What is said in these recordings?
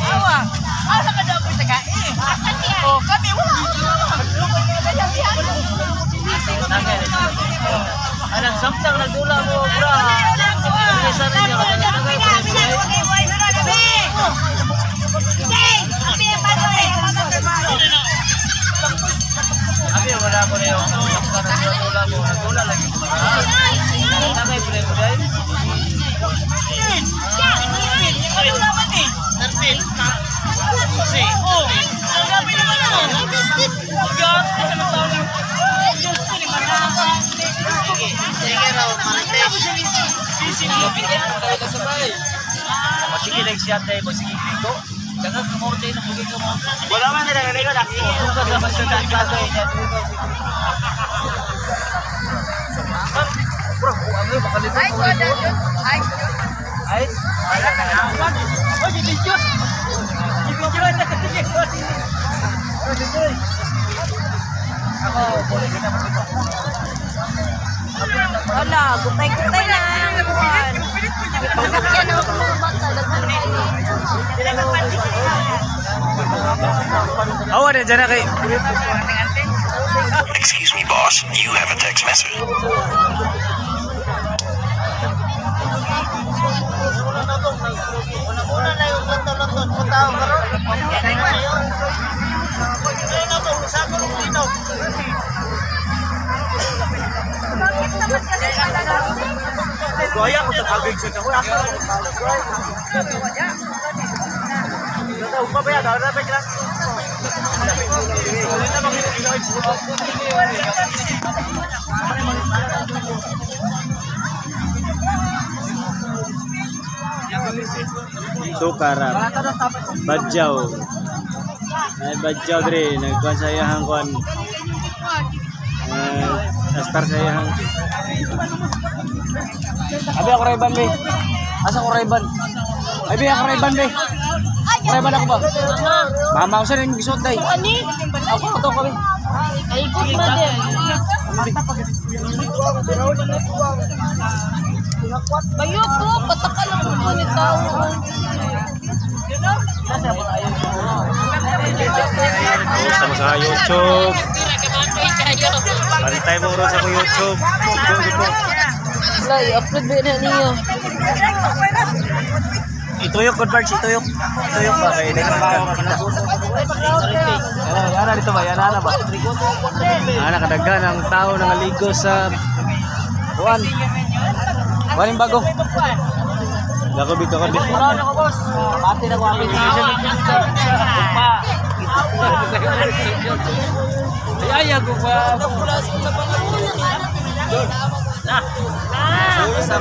Awa. Asa ka daw pwede ka eh. Oh, kami wala. Anak samtang nagdula mo, bra. Isa rin niya katagay Abi, wala ko na yung samtang nagdula mo, nagdula lagi. Nagay pre mo dahil. Sige lang siya tayo, sige dito. Jangan kamu tayo ng bugay ka mo. Wala man nila nila na. Suka sa basta ng bagay niya. Bro, ano ba kalito? Ay, wala ka na. Oh, di video. Di video na sige. Ako, boleh kita dito. Wala, gutay-gutay na. Pasakyan ako ng bata. Awa na dyan na kay. Excuse me, boss. You have a text message. Una na yung lanton-lanton mo tao karon. Gaya ko sa kabig sa ko. Tahu pa ba yan? Ada ba kelas? Sukarap Badjaw ay Badjaw dre nagkuhan sa iyahang kuhan star sa iyahang abi ako Rayban be asa ko Rayban abi ako Rayban be Rayban ako ba mama ko sa rin gisot day ako ito kami Ay, ikot ba din? Bayo ko, pataka lang mo ni tao. sama sa YouTube pantay mo rin sa ko YouTube Wala, i-upload ba na niyo? ituyok good parts ituyok ba kaya hindi ka yana dito ba yana ba nakadagan ang tao nangaligo sa buwan yung bago Dako bito ka bito. Wala na ko boss. Pati na ko application. Ay ay ko pa. Na. Sa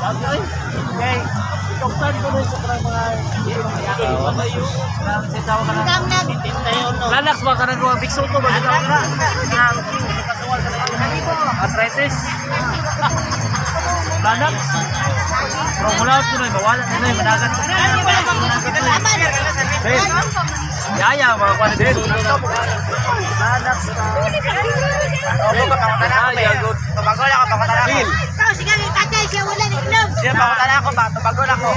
Okay. Doktor ko rin sa mga Lalax ba ka nang bikso ko ba ka? Arthritis. Lalax. Mula ko na bawala na yung managat. Yaya mga kwan din. Lalax. Opo ka pakatala ko. Tumago na ako pakatala ko. Sige, tatay siya wala ni inom. Sige pakatala ako ba? Tumago na ako.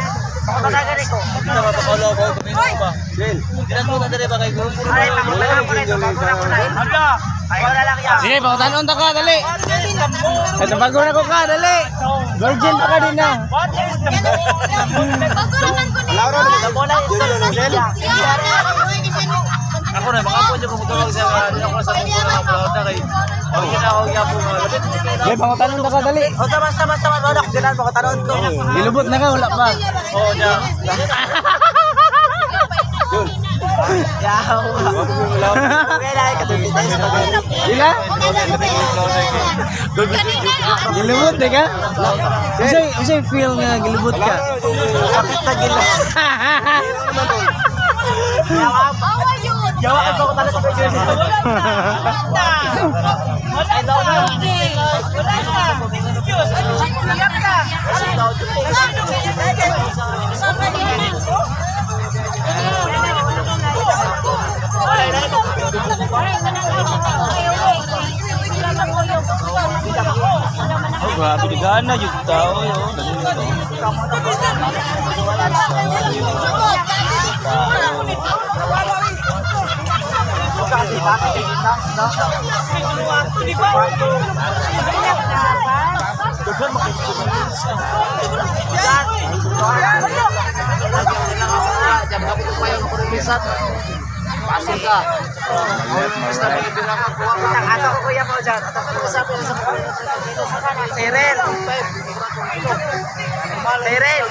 Pakatala gani ko. Kita ba pakalo ko kumino ba? Dil. Dinan mo na dire ba kay guru? Ay pakatala ko na tumago na ko na. Hala. Ay wala lang ya. Sige, pakatanon ta ka dali. Ito bago na ko ka dali. Virgin pa ka din na. Pagkulangan ko na Laura na bola Dil. Ako na baka pwede ko mutulog sa ako sa mga upload na kay. Oh, kita ako yapo mo. Sige, pakatanon ta ka dali. O sama wala ko dinan ko tanon ko. Ilubot na ka wala pa. Oh, ya. Yaw. Kailangan ka dito tayo sa pagkain. Ila? Gilubot na ka? Usay feel nga gilubot ka? Kapit na gila. Awa yun. Yawa ka ko tala sa pagkain. Ay daw na. Wala na. Iyak ka. Grabe di gana yung tao yo. Pasok ka. Basta may bilang ako. Ato ko kuya mo dyan. Cyril. Cyril.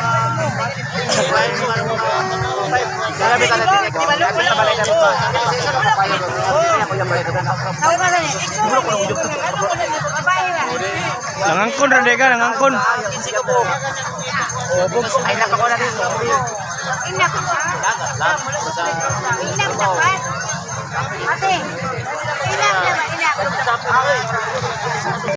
Grabe ka natin ikaw. Kasi sa balay natin ba? Kasi isa na papayag. Ako yung balay natin. Nangangkon ra ka, nangangkon. Ay nakako na rin. Inak ka. Inak ka. Ate. Inak na ba? Inak.